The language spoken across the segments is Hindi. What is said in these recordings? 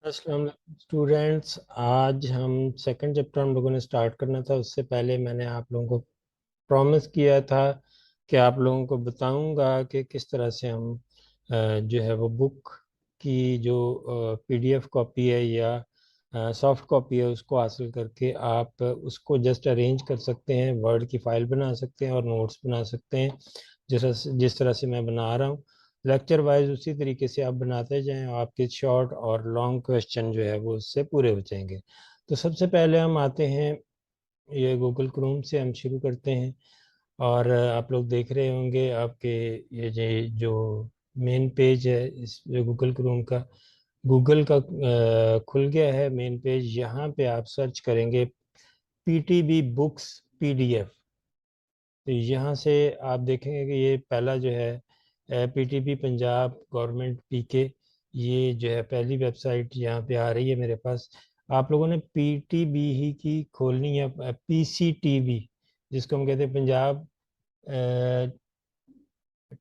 अस्सलाम स्टूडेंट्स, आज हम सेकंड चैप्टर हम लोगों ने स्टार्ट करना था। उससे पहले मैंने आप लोगों को प्रॉमिस किया था कि आप लोगों को बताऊंगा कि किस तरह से हम जो है वो बुक की जो पीडीएफ कॉपी है या सॉफ्ट कॉपी है उसको हासिल करके आप उसको जस्ट अरेंज कर सकते हैं, वर्ड की फाइल बना सकते हैं और नोट्स बना सकते हैं जिस तरह से मैं बना रहा हूँ। लेक्चर वाइज उसी तरीके से आप बनाते जाएं, आपके शॉर्ट और लॉन्ग क्वेश्चन जो है वो उससे पूरे हो जाएंगे। तो सबसे पहले हम आते हैं, ये गूगल क्रोम से हम शुरू करते हैं। और आप लोग देख रहे होंगे आपके जो मेन पेज है इस गूगल क्रोम का, गूगल का खुल गया है मेन पेज। यहाँ पे आप सर्च करेंगे पीटीबी बुक्स पीडीएफ। तो यहाँ से आप देखेंगे कि ये पहला जो है पीटीपी पंजाब गवर्नमेंट पीके, ये जो है पहली वेबसाइट यहाँ पे आ रही है मेरे पास। आप लोगों ने पीटीबी ही की खोलनी है, पीसीटीबी जिसको हम कहते हैं पंजाब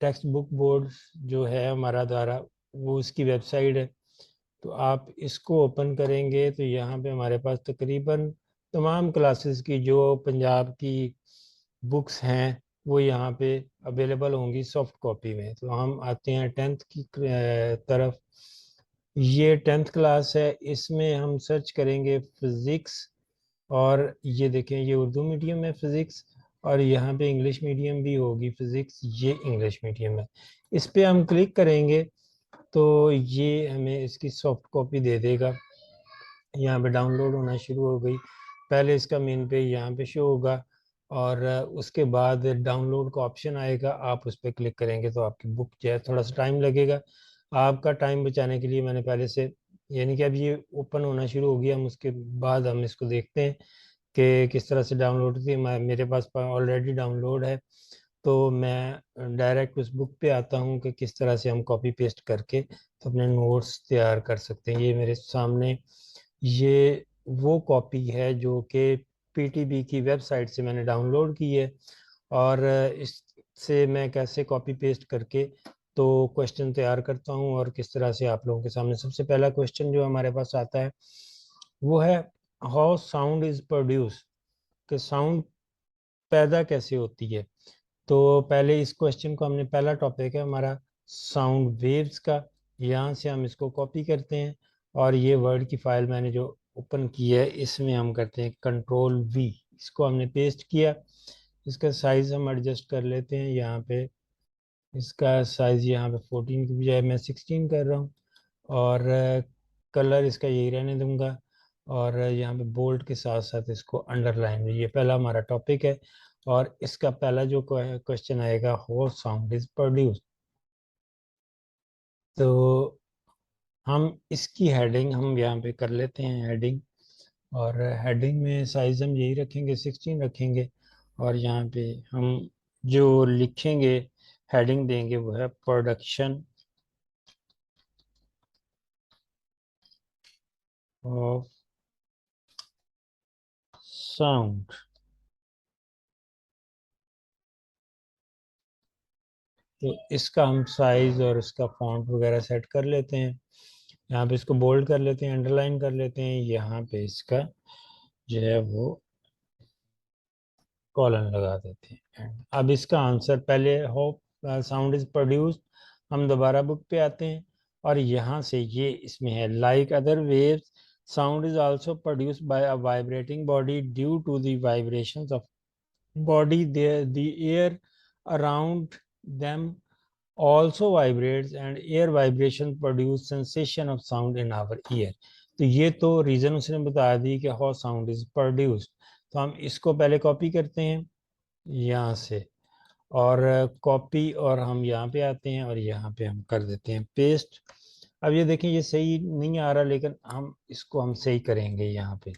टेक्स्ट बुक बोर्ड जो है हमारा द्वारा, वो उसकी वेबसाइट है। तो आप इसको ओपन करेंगे तो यहाँ पे हमारे पास तकरीबन तमाम क्लासेस की जो पंजाब की बुक्स हैं वो यहाँ पे अवेलेबल होंगी सॉफ्ट कॉपी में। तो हम आते हैं टेंथ की तरफ। ये टेंथ क्लास है, इसमें हम सर्च करेंगे फिज़िक्स। और ये देखें, ये उर्दू मीडियम है फिज़िक्स, और यहाँ पे इंग्लिश मीडियम भी होगी फिज़िक्स, ये इंग्लिश मीडियम है। इस पे हम क्लिक करेंगे तो ये हमें इसकी सॉफ्ट कॉपी दे देगा। यहाँ पे डाउनलोड होना शुरू हो गई। पहले इसका मेन पेज यहाँ पे शो होगा और उसके बाद डाउनलोड का ऑप्शन आएगा, आप उस पर क्लिक करेंगे तो आपकी बुक जो है, थोड़ा सा टाइम लगेगा। आपका टाइम बचाने के लिए मैंने पहले से, यानी कि अब ये ओपन होना शुरू हो गया, हम उसके बाद हम इसको देखते हैं कि किस तरह से डाउनलोड होती है। मेरे पास ऑलरेडी डाउनलोड है, तो मैं डायरेक्ट उस बुक पे आता हूँ कि किस तरह से हम कॉपी पेस्ट करके तो अपने नोट्स तैयार कर सकते हैं। ये मेरे सामने ये वो कॉपी है जो कि पीटीबी की वेबसाइट से मैंने डाउनलोड की है। और इससे मैं कैसे कॉपी पेस्ट करके तो क्वेश्चन तैयार करता हूँ और किस तरह से आप लोगों के सामने। सबसे पहला क्वेश्चन जो हमारे पास आता है वो है हाउ साउंड इज प्रोड्यूस, कि साउंड पैदा कैसे होती है। तो पहले इस क्वेश्चन को हमने, पहला टॉपिक है हमारा साउंड वेव्स का, यहाँ से हम इसको कॉपी करते हैं और ये वर्ड की फाइल मैंने जो ओपन की है इसमें हम करते हैं कंट्रोल वी, इसको हमने पेस्ट किया। इसका साइज हम एडजस्ट कर लेते हैं यहाँ पे, इसका साइज यहाँ पे 14 की बजाय मैं 16 कर रहा हूँ। और कलर इसका यही रहने दूंगा। और यहाँ पे बोल्ड के साथ साथ इसको अंडरलाइन, ये पहला हमारा टॉपिक है। और इसका पहला जो क्वेश्चन आएगा, हाउ साउंड इज प्रोड्यूस। तो हम इसकी हेडिंग हम यहाँ पे कर लेते हैं हेडिंग, और हेडिंग में साइज हम यही रखेंगे, 16 रखेंगे। और यहाँ पे हम जो लिखेंगे, हेडिंग देंगे, वो है प्रोडक्शन ऑफ साउंड। तो इसका हम साइज और इसका फॉन्ट वगैरह सेट कर लेते हैं। यहाँ पे इसको बोल्ड कर लेते हैं, अंडरलाइन कर लेते हैं, यहाँ पे इसका जो है वो कॉलन लगा देते हैं। अब इसका आंसर, पहले होप साउंड इज प्रोड्यूस्ड, हम दोबारा बुक पे आते हैं और यहाँ से ये इसमें है like other waves sound is also produced by a vibrating body due to the vibrations of body there the air around them also vibrates and air vibration produce sensation of sound in our ear। तो ये तो रीजन उसने बता दी कि how sound is produced। तो हम इसको पहले कॉपी करते हैं यहाँ से, और कॉपी, और हम यहाँ पे आते हैं और यहाँ पे हम कर देते हैं पेस्ट। अब ये देखें, ये सही नहीं आ रहा, लेकिन हम सही करेंगे। यहाँ पे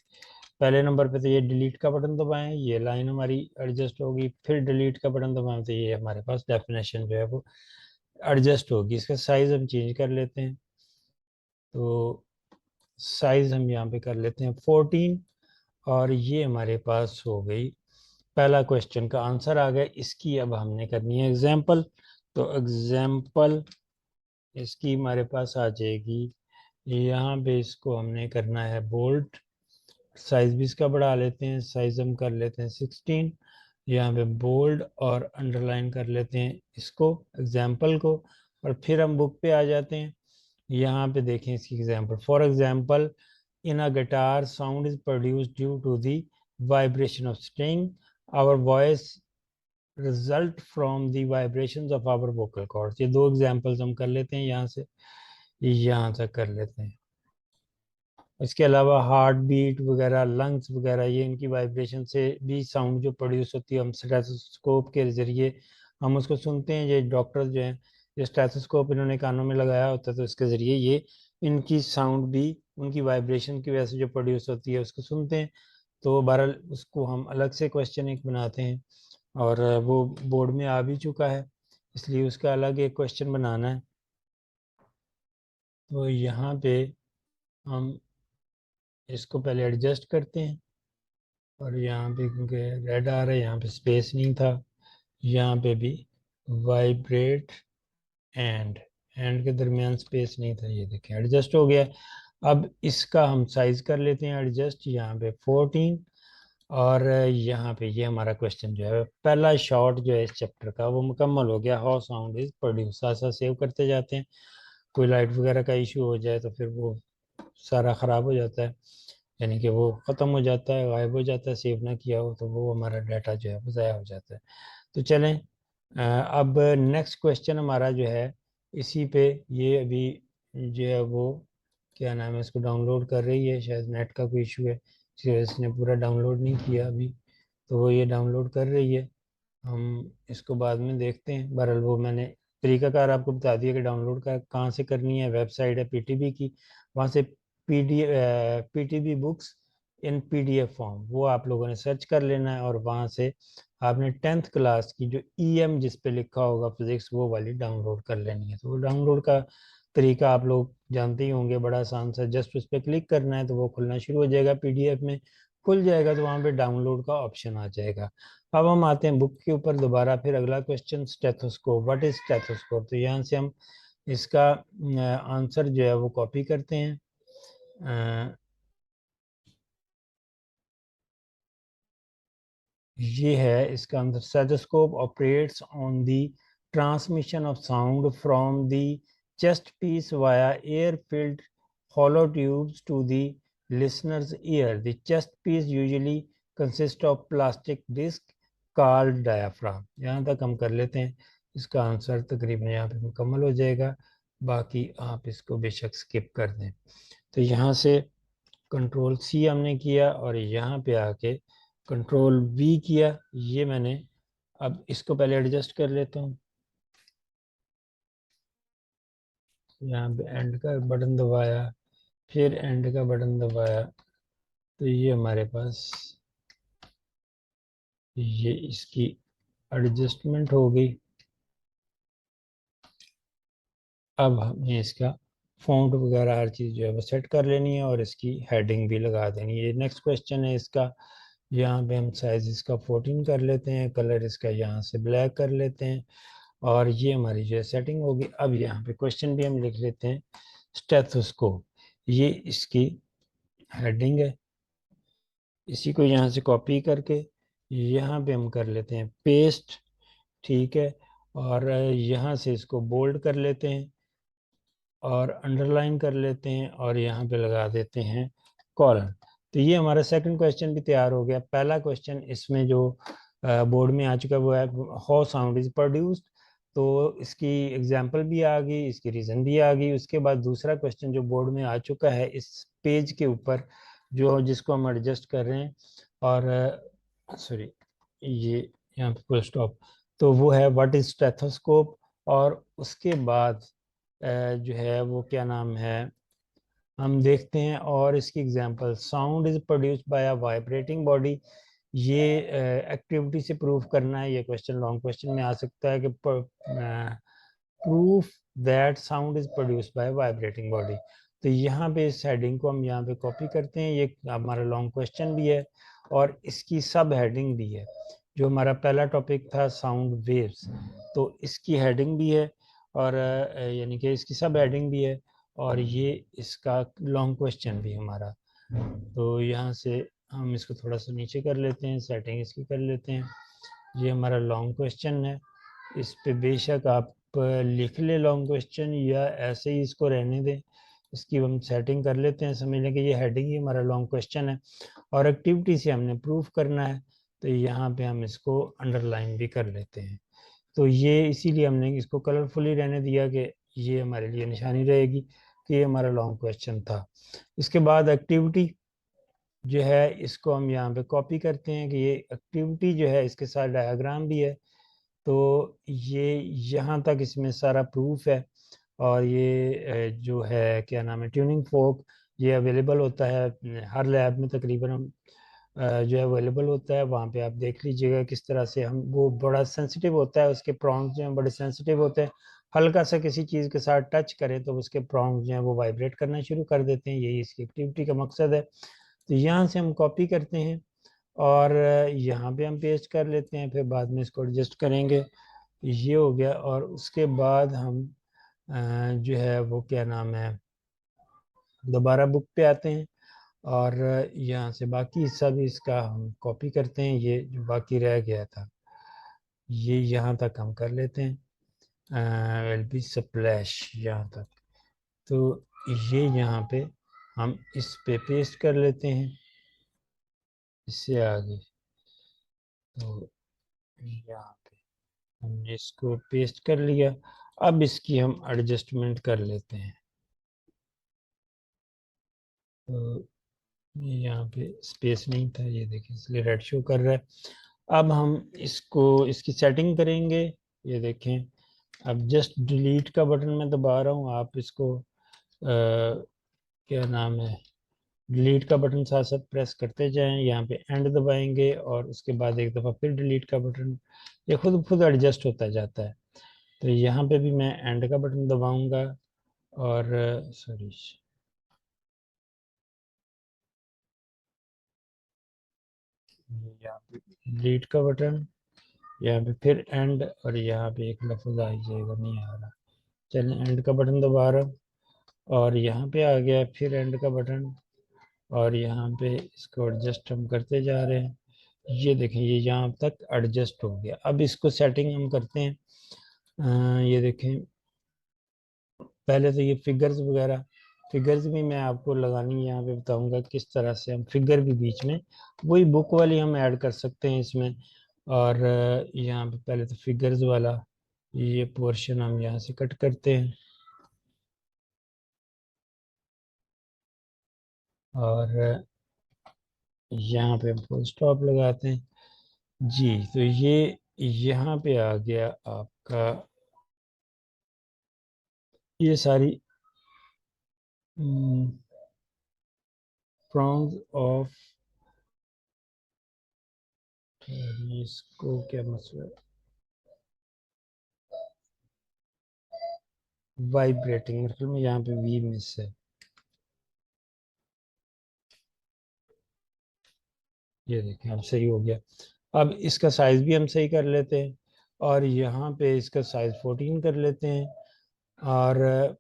पहले नंबर पे तो ये डिलीट का बटन दबाएं, ये लाइन हमारी एडजस्ट होगी, फिर डिलीट का बटन दबाएं तो ये हमारे पास डेफिनेशन जो है वो एडजस्ट होगी। इसका साइज हम चेंज कर लेते हैं, तो साइज हम यहाँ पे कर लेते हैं 14। और ये हमारे पास हो गई, पहला क्वेश्चन का आंसर आ गया। इसकी अब हमने करनी है एग्जाम्पल। तो एग्जाम्पल इसकी हमारे पास आ जाएगी, यहाँ पे इसको हमने करना है बोल्ड, साइज भी इसका बढ़ा लेते हैं, साइज हम कर लेते हैं 16। यहाँ पे बोल्ड और अंडरलाइन कर लेते हैं इसको एग्जाम्पल को, और फिर हम बुक पे आ जाते हैं। यहाँ पे देखें इसकी example, for example in a guitar sound is produced due to the vibration of string, our voice result from the vibrations of our vocal cords. ये दो एग्जाम्पल्स हम कर लेते हैं, यहाँ से यहाँ तक कर लेते हैं। इसके अलावा हार्ट बीट वगैरह, लंग्स वगैरह, ये इनकी वाइब्रेशन से भी साउंड जो प्रोड्यूस होती है, हम स्टेथोस्कोप के ज़रिए हम उसको सुनते हैं। ये डॉक्टर जो हैं, ये स्टेथोस्कोप इन्होंने कानों में लगाया होता है, तो इसके ज़रिए ये इनकी साउंड भी उनकी वाइब्रेशन की वजह से जो प्रोड्यूस होती है उसको सुनते हैं। तो बहरहाल उसको हम अलग से क्वेश्चन एक बनाते हैं, और वो बोर्ड में आ भी चुका है, इसलिए उसका अलग एक क्वेश्चन बनाना है। तो यहाँ पे हम इसको पहले एडजस्ट करते हैं, और यहाँ पे क्योंकि रेड आ रहा है, यहाँ पे स्पेस नहीं था, यहाँ पे भी वाइब्रेट एंड के दरमियान स्पेस नहीं था, ये देखें एडजस्ट हो गया। अब इसका हम साइज कर लेते हैं एडजस्ट, यहाँ पे 14, और यहाँ पे ये हमारा क्वेश्चन जो है पहला शॉर्ट जो है इस चैप्टर का वो मुकम्मल हो गया। हाउ साउंड इज प्रोड्यूस, साथ साथ सेव करते जाते हैं, कोई लाइट वगैरह का इशू हो जाए तो फिर वो सारा ख़राब हो जाता है, यानी कि वो ख़त्म हो जाता है, गायब हो जाता है, सेव ना किया हो तो वो हमारा डाटा जो है वो ज़ाया हो जाता है। तो चलें, अब नेक्स्ट क्वेश्चन हमारा जो है इसी पे, ये अभी जो है वो क्या नाम है, इसको डाउनलोड कर रही है, शायद नेट का कोई इशू है, इसने पूरा डाउनलोड नहीं किया अभी, तो वो ये डाउनलोड कर रही है, हम इसको बाद में देखते हैं। बहरहाल वो मैंने तरीकाकार आपको बता दिया कि डाउनलोड का कहाँ से करनी है। वेबसाइट है पीटीबी की, वहाँ से पीटीबी बुक्स इन पीडीएफ फॉर्म, वो आप लोगों ने सर्च कर लेना है, और वहाँ से आपने 10th क्लास की जो ईएम जिस पे लिखा होगा फिजिक्स, वो वाली डाउनलोड कर लेनी है। तो वो डाउनलोड का तरीका आप लोग जानते ही होंगे, बड़ा आसान सा, जस्ट उस पर क्लिक करना है तो वो खुलना शुरू हो जाएगा, पीडीएफ में खुल जाएगा, तो वहाँ पे डाउनलोड का ऑप्शन आ जाएगा। अब हम आते हैं बुक के ऊपर दोबारा, फिर अगला question stethoscope, what is stethoscope. तो यहाँ से हम इसका आंसर जो है वो कॉपी करते हैं। ये है इसका answer, stethoscope operates on the transmission of sound from the chest piece via air filled hollow tubes to the listener's ear. The chest piece usually consists of plastic disc called diaphragm. यहाँ तक हम कर लेते हैं, इसका आंसर तकरीबन यहाँ पे मुकम्मल हो जाएगा, बाकी आप इसको बेशक स्किप कर दें। तो यहाँ से कंट्रोल सी हमने किया, और यहाँ पे आके कंट्रोल वी किया, ये मैंने, अब इसको पहले एडजस्ट कर लेता हूँ, यहाँ पे एंड का बटन दबाया, फिर एंड का बटन दबाया, तो ये हमारे पास ये इसकी एडजस्टमेंट हो गई। अब हमें इसका फॉन्ट वगैरह हर चीज़ जो है वो सेट कर लेनी है, और इसकी हेडिंग भी लगा देनी है। ये नेक्स्ट क्वेश्चन है इसका, यहाँ पे हम साइज इसका 14 कर लेते हैं, कलर इसका यहाँ से ब्लैक कर लेते हैं, और ये हमारी जो है सेटिंग होगी। अब यहाँ पे क्वेश्चन भी हम लिख लेते हैं, स्टेथोस्कोप, ये इसकी हेडिंग है, इसी को यहाँ से कॉपी करके यहाँ पे हम कर लेते हैं पेस्ट, ठीक है, और यहाँ से इसको बोल्ड कर लेते हैं, और अंडरलाइन कर लेते हैं, और यहाँ पे लगा देते हैं कॉलन। तो ये हमारा सेकंड क्वेश्चन भी तैयार हो गया। पहला क्वेश्चन इसमें जो बोर्ड में आ चुका है वो है हाउ साउंड इज प्रोड्यूस्ड, तो इसकी एग्जांपल भी आ गई, इसकी रीज़न भी आ गई। उसके बाद दूसरा क्वेश्चन जो बोर्ड में आ चुका है इस पेज के ऊपर, जो जिसको हम एडजस्ट कर रहे हैं, और सॉरी ये यहाँ पे फुल स्टॉप, तो वो है व्हाट इज स्टेथोस्कोप। और उसके बाद जो है वो क्या नाम है, हम देखते हैं, और इसकी example sound is produced by a vibrating body, ये एक्टिविटी से प्रूव करना है। ये क्वेश्चन लॉन्ग क्वेश्चन में आ सकता है कि proof that sound is produced by vibrating body. तो यहाँ पे इस हेडिंग को हम यहाँ पे कॉपी करते हैं, ये हमारा लॉन्ग क्वेश्चन भी है, और इसकी सब हेडिंग भी है। जो हमारा पहला टॉपिक था साउंड वेव्स, तो इसकी हेडिंग भी है, और यानी कि इसकी सब हेडिंग भी है, और ये इसका लॉन्ग क्वेश्चन भी हमारा। तो यहाँ से हम इसको थोड़ा सा नीचे कर लेते हैं, सेटिंग इसकी कर लेते हैं। ये हमारा लॉन्ग क्वेश्चन है, इस पे बेशक आप लिख ले लॉन्ग क्वेश्चन या ऐसे ही इसको रहने दें। इसकी हम सेटिंग कर लेते हैं, समझ लें कि ये हेडिंग ही हमारा लॉन्ग क्वेश्चन है और एक्टिविटी से हमने प्रूफ करना है। तो यहाँ पे हम इसको अंडरलाइन भी कर लेते हैं। तो ये इसीलिए हमने इसको कलरफुली रहने दिया कि ये हमारे लिए निशानी रहेगी कि ये हमारा लॉन्ग क्वेश्चन था। इसके बाद एक्टिविटी जो है इसको हम यहाँ पे कॉपी करते हैं कि ये एक्टिविटी जो है इसके साथ डायग्राम भी है। तो ये यहाँ तक इसमें सारा प्रूफ है। और ये जो है क्या नाम है ट्यूनिंग फोक, ये अवेलेबल होता है हर लैब में तकरीबन। हम जो है अवेलेबल होता है वहाँ पे, आप देख लीजिएगा किस तरह से हम, वो बड़ा सेंसिटिव होता है, उसके प्रॉन्ग्स जो हैं बड़े सेंसिटिव होते हैं। हल्का सा किसी चीज़ के साथ टच करें तो उसके प्रॉन्ग्स जो हैं वो वाइब्रेट करना शुरू कर देते हैं। यही इसकी एक्टिविटी का मकसद है। तो यहाँ से हम कॉपी करते हैं और यहाँ पे हम पेस्ट कर लेते हैं, फिर बाद में इसको एडजस्ट करेंगे। ये हो गया। और उसके बाद हम जो है वो क्या नाम है दोबारा बुक पे आते हैं और यहाँ से बाकी हिस्सा भी इसका हम कॉपी करते हैं। ये जो बाकी रह गया था ये यहाँ तक हम कर लेते हैं, विल बी स्प्लैश यहाँ तक। तो ये यहाँ पे हम इस पे पेस्ट कर लेते हैं, इससे आगे। तो यहाँ पे हमने इसको पेस्ट कर लिया। अब इसकी हम एडजस्टमेंट कर लेते हैं। तो ये यहाँ पे स्पेस नहीं था, ये देखिए इसलिए रेड शो कर रहा है। अब हम इसको इसकी सेटिंग करेंगे। ये देखें, अब जस्ट डिलीट का बटन मैं दबा रहा हूँ, आप इसको क्या नाम है डिलीट का बटन साथ साथ प्रेस करते जाएं। यहाँ पे एंड दबाएंगे और उसके बाद एक दफ़ा फिर डिलीट का बटन, ये खुद खुद एडजस्ट होता जाता है। तो यहाँ पे भी मैं एंड का बटन दबाऊंगा और सॉरी यहाँ पे डिलीट का बटन, यहाँ पे फिर एंड, और यहाँ पे एक लफ्ज़ आ जाएगा, नहीं आ रहा। चलें एंड का बटन दबा रहा हूँ और यहाँ पे आ गया फिर एंड का बटन और यहाँ पे इसको एडजस्ट हम करते जा रहे हैं। ये देखें ये यहाँ तक एडजस्ट हो गया। अब इसको सेटिंग हम करते हैं। ये देखें, पहले तो ये फिगर्स वगैरह, फिगर्स भी मैं आपको लगानी यहाँ पे बताऊंगा किस तरह से हम फिगर भी बीच में वही बुक वाली हम ऐड कर सकते हैं इसमें। और यहाँ पे पहले तो फिगर्स वाला ये पोर्शन हम यहाँ से कट करते हैं और यहाँ पे हम फुल स्टॉप लगाते हैं। जी तो ये यहाँ पे आ गया आपका ये सारी फ्रॉम्स ऑफ, इसको क्या मसला, वाइब्रेटिंग, मतलब में यहाँ पे वी मिस है। ये देखें अब सही हो गया। अब इसका साइज भी हम सही कर लेते हैं और यहाँ पे इसका साइज 14 कर लेते हैं। और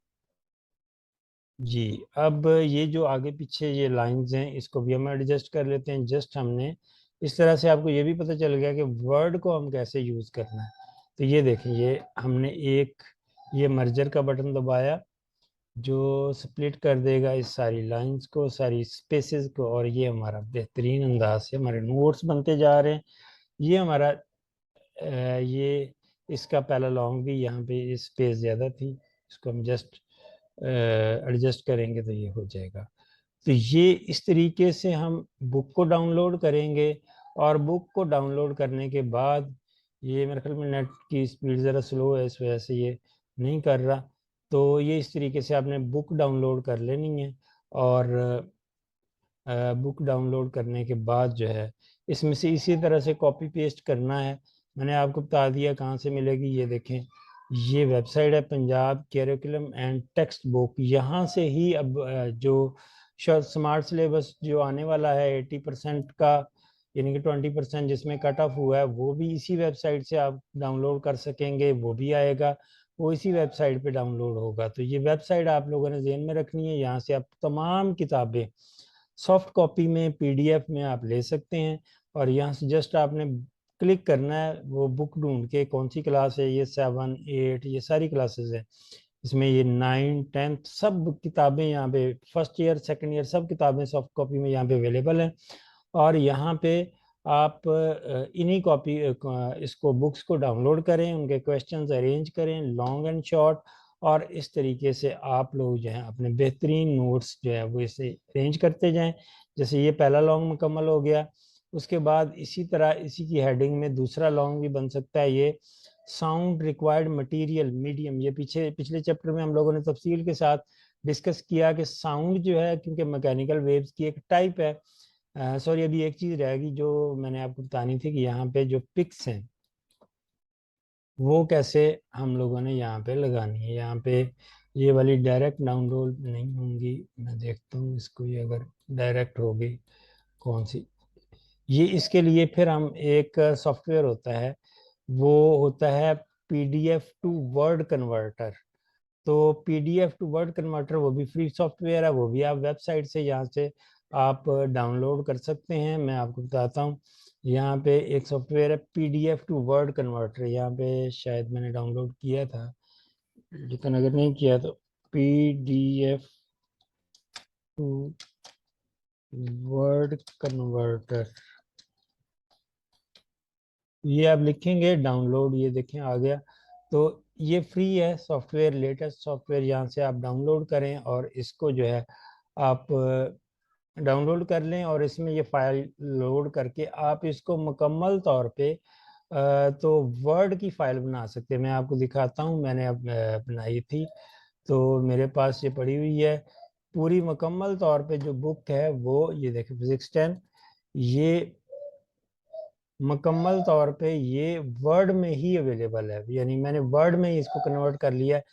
जी अब ये जो आगे पीछे ये लाइंस हैं इसको भी हम एडजस्ट कर लेते हैं। जस्ट हमने इस तरह से आपको ये भी पता चल गया कि वर्ड को हम कैसे यूज़ करना है। तो ये देखें, ये हमने एक ये मर्जर का बटन दबाया जो स्प्लिट कर देगा इस सारी लाइंस को, सारी स्पेसेस को, और ये हमारा बेहतरीन अंदाज से हमारे नोट्स बनते जा रहे हैं। ये हमारा ये इसका पहला लॉन्ग भी यहाँ पे स्पेस ज़्यादा थी, इसको हम जस्ट एडजस्ट करेंगे तो ये हो जाएगा। तो ये इस तरीके से हम बुक को डाउनलोड करेंगे। और बुक को डाउनलोड करने के बाद ये मेरे ख्याल में नेट की स्पीड ज़रा स्लो है इस वजह से ये नहीं कर रहा। तो ये इस तरीके से आपने बुक डाउनलोड कर लेनी है और बुक डाउनलोड करने के बाद जो है इसमें से इसी तरह से कॉपी पेस्ट करना है। मैंने आपको बता दिया कहाँ से मिलेगी। ये देखें, ये वेबसाइट है Punjab curriculum and text book. यहाँ से ही अब जो स्मार्ट सिलेबस जो आने वाला है 80% का, यानी कि 20% जिसमें कट ऑफ हुआ है, वो भी इसी वेबसाइट से आप डाउनलोड कर सकेंगे, वो भी आएगा। वो इसी वेबसाइट पे डाउनलोड होगा। तो ये वेबसाइट आप लोगों ने ध्यान में रखनी है। यहाँ से आप तमाम किताबें सॉफ्ट कॉपी में पीडीएफ में आप ले सकते हैं, और यहाँ से जस्ट आपने क्लिक करना है वो बुक ढूंढ के, कौन सी क्लास है, ये 7, 8, ये सारी क्लासेस है इसमें, ये 9, 10 सब किताबें यहाँ पे, फर्स्ट ईयर सेकंड ईयर सब किताबें सॉफ्ट कॉपी में यहाँ पे अवेलेबल हैं। और यहाँ पे आप इन्हीं कॉपी इसको बुक्स को डाउनलोड करें, उनके क्वेश्चंस अरेंज करें लॉन्ग एंड शॉर्ट, और इस तरीके से आप लोग जो है अपने बेहतरीन नोट्स जो है वो इसे अरेंज करते जाएं। जैसे ये पहला लॉन्ग मुकम्मल हो गया, उसके बाद इसी तरह इसी की हेडिंग में दूसरा लॉन्ग भी बन सकता है, ये साउंड रिक्वायर्ड मटेरियल मीडियम। ये पिछले चैप्टर में हम लोगों ने तफसील के साथ डिस्कस किया कि साउंड जो है क्योंकि मैकेनिकल वेव्स की एक टाइप है। सॉरी, अभी एक चीज़ रहेगी जो मैंने आपको बतानी थी कि यहाँ पे जो पिक्स हैं वो कैसे हम लोगों ने यहाँ पे लगानी है। यहाँ पे ये वाली डायरेक्ट डाउनलोड नहीं होंगी, मैं देखता हूँ इसको, ये अगर डायरेक्ट होगी कौन सी, ये इसके लिए फिर हम एक सॉफ्टवेयर होता है, वो होता है पीडीएफ टू वर्ड कन्वर्टर। तो पीडीएफ टू वर्ड कन्वर्टर वो भी फ्री सॉफ्टवेयर है, वो भी आप वेबसाइट से यहाँ से आप डाउनलोड कर सकते हैं। मैं आपको बताता हूँ, यहाँ पे एक सॉफ्टवेयर है पीडीएफ टू वर्ड कन्वर्टर, यहाँ पे शायद मैंने डाउनलोड किया था, लेकिन अगर नहीं किया तो पीडीएफ टू वर्ड कन्वर्टर, ये आप लिखेंगे डाउनलोड, ये देखें आ गया। तो ये फ्री है सॉफ्टवेयर, लेटेस्ट सॉफ्टवेयर, यहाँ से आप डाउनलोड करें और इसको जो है आप डाउनलोड कर लें, और इसमें ये फाइल लोड करके आप इसको मुकम्मल तौर पे तो वर्ड की फाइल बना सकते हैं। मैं आपको दिखाता हूँ, मैंने अब बनाई थी, तो मेरे पास ये पड़ी हुई है पूरी मुकम्मल तौर पे जो बुक है वो, ये देखिए फिजिक्स 10, ये मुकम्मल तौर पे ये वर्ड में ही अवेलेबल है, यानी मैंने वर्ड में ही इसको कन्वर्ट कर लिया है।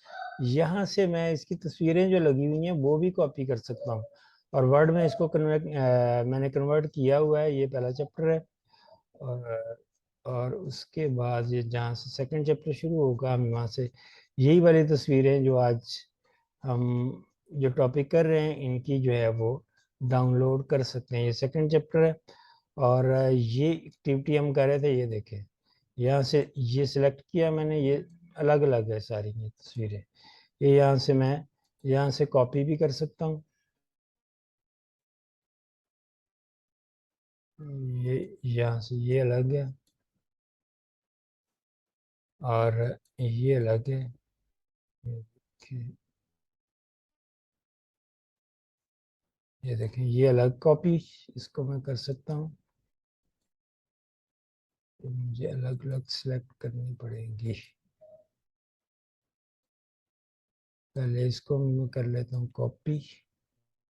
यहाँ से मैं इसकी तस्वीरें जो लगी हुई हैं वो भी कॉपी कर सकता हूँ, और वर्ड में इसको मैंने कन्वर्ट किया हुआ है। ये पहला चैप्टर है, और उसके बाद ये जहाँ से सेकंड चैप्टर शुरू होगा हम वहाँ से यही वाली तस्वीरें जो आज हम जो टॉपिक कर रहे हैं इनकी जो है वो डाउनलोड कर सकते हैं। ये सेकंड चैप्टर है, और ये एक्टिविटी हम कर रहे थे, ये देखें यहाँ से ये सिलेक्ट किया मैंने, ये अलग अलग है सारी ये तस्वीरें, ये यहाँ से मैं यहाँ से कॉपी भी कर सकता हूँ, ये यहाँ से ये अलग है और ये अलग है, ये देखें ये अलग कॉपी, इसको मैं कर सकता हूँ, तो मुझे अलग अलग सिलेक्ट करनी पड़ेगी। पहले इसको मैं कर लेता हूँ कॉपी,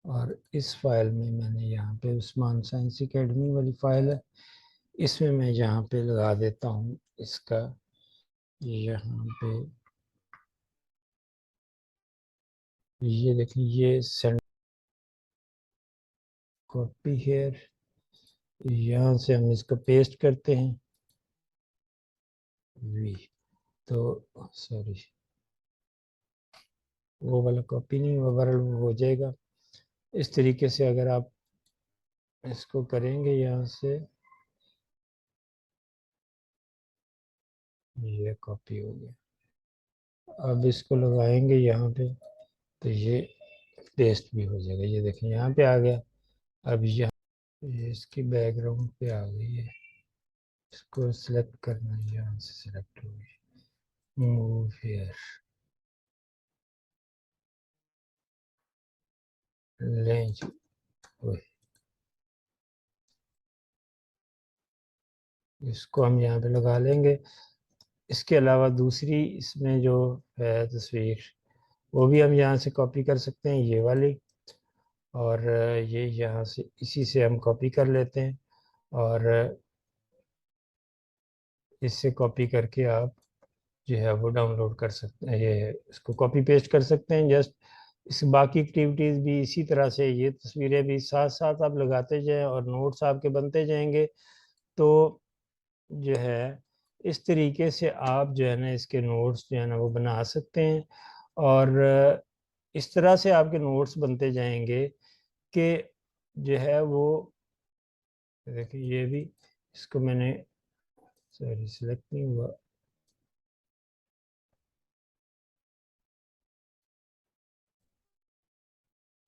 और इस फाइल में मैंने यहाँ पे उस्मान साइंस एकेडमी वाली फाइल है, इसमें मैं यहाँ पे लगा देता हूँ इसका, यहाँ पे ये देखें ये सेंड कॉपी हेयर, यहाँ से हम इसको पेस्ट करते हैं वी, तो सॉरी वो वाला कॉपी नहीं, वो वाला हो जाएगा। इस तरीके से अगर आप इसको करेंगे यहाँ से, ये कॉपी हो गया, अब इसको लगाएंगे यहाँ पे तो ये पेस्ट भी हो जाएगा, ये देखें यहाँ पे आ गया। अब यहाँ ये इसकी बैकग्राउंड पे आ गई है, इसको सिलेक्ट करना है, यहाँ से सिलेक्ट हो गई, मूव हियर, रेंज, इसको हम यहाँ पे लगा लेंगे। इसके अलावा दूसरी इसमें जो है तस्वीर वो भी हम यहाँ से कॉपी कर सकते हैं, ये वाली, और ये यहाँ से इसी से हम कॉपी कर लेते हैं, और इससे कॉपी करके आप जो है वो डाउनलोड कर सकते हैं, ये इसको कॉपी पेस्ट कर सकते हैं जस्ट। इस बाकी एक्टिविटीज़ भी इसी तरह से, ये तस्वीरें भी साथ साथ आप लगाते जाएं और नोट्स आपके बनते जाएंगे, तो जो है इस तरीके से आप जो है ना इसके नोट्स जो है ना वो बना सकते हैं। और इस तरह से आपके नोट्स बनते जाएंगे कि जो है वो, देखिए ये भी, इसको मैंने सॉरी सिलेक्ट नहीं हुआ,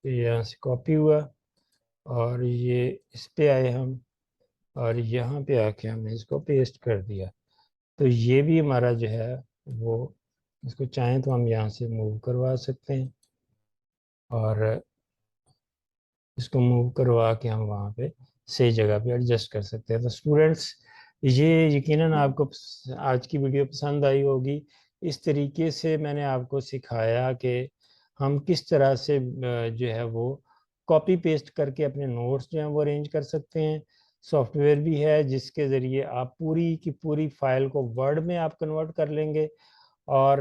तो यहाँ से कॉपी हुआ और ये इस पे आए हम, और यहाँ पे आके हमने इसको पेस्ट कर दिया। तो ये भी हमारा जो है वो, इसको चाहें तो हम यहाँ से मूव करवा सकते हैं और इसको मूव करवा के हम वहाँ पे सही जगह पे एडजस्ट कर सकते हैं। तो स्टूडेंट्स, ये यकीनन आपको आज की वीडियो पसंद आई होगी। इस तरीके से मैंने आपको सिखाया कि हम किस तरह से जो है वो कॉपी पेस्ट करके अपने नोट्स जो हैं वो अरेंज कर सकते हैं। सॉफ्टवेयर भी है जिसके ज़रिए आप पूरी की पूरी फाइल को वर्ड में आप कन्वर्ट कर लेंगे, और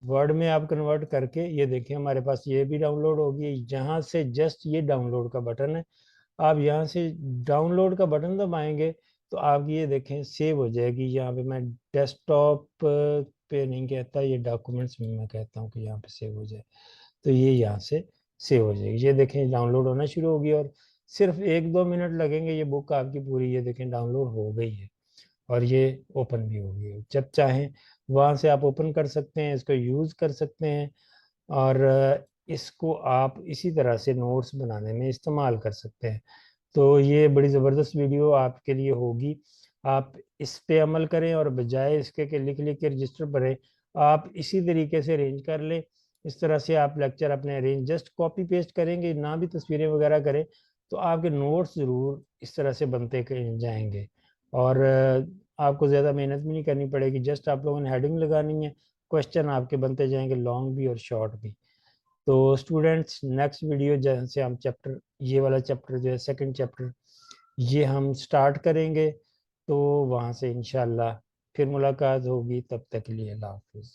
वर्ड में आप कन्वर्ट करके, ये देखिए हमारे पास ये भी डाउनलोड होगी। यहाँ से जस्ट ये डाउनलोड का बटन है, आप यहाँ से डाउनलोड का बटन दबाएंगे तो आप ये देखें सेव हो जाएगी। यहाँ पे मैं डेस्कटॉप पे नहीं कहता, ये डॉक्यूमेंट्स में मैं कहता हूँ कि यहाँ पे सेव हो जाए। तो ये यहाँ से सेव हो जाएगी। ये देखें डाउनलोड होना शुरू होगी और सिर्फ 1-2 मिनट लगेंगे, ये बुक आपकी पूरी ये देखें डाउनलोड हो गई है और ये ओपन भी हो गई है। जब चाहें वहाँ से आप ओपन कर सकते हैं, इसको यूज़ कर सकते हैं और इसको आप इसी तरह से नोट्स बनाने में इस्तेमाल कर सकते हैं। तो ये बड़ी ज़बरदस्त वीडियो आपके लिए होगी। आप इस पे अमल करें और बजाय इसके कि लिख लिख के रजिस्टर भरें, आप इसी तरीके से अरेंज कर लें। इस तरह से आप लेक्चर अपने अरेंज जस्ट कॉपी पेस्ट करेंगे, ना भी तस्वीरें वगैरह करें, तो आपके नोट्स ज़रूर इस तरह से बनते जाएंगे। और आपको ज़्यादा मेहनत भी नहीं करनी पड़ेगी, जस्ट आप लोगों ने हेडिंग लगानी है, क्वेश्चन आपके बनते जाएंगे लॉन्ग भी और शॉर्ट भी। तो स्टूडेंट्स, नेक्स्ट वीडियो जहाँ से हम चैप्टर, ये वाला चैप्टर जो है सेकंड चैप्टर, ये हम स्टार्ट करेंगे। तो वहाँ से इंशाल्लाह फिर मुलाकात होगी, तब तक के लिए अल्लाह हाफिज़।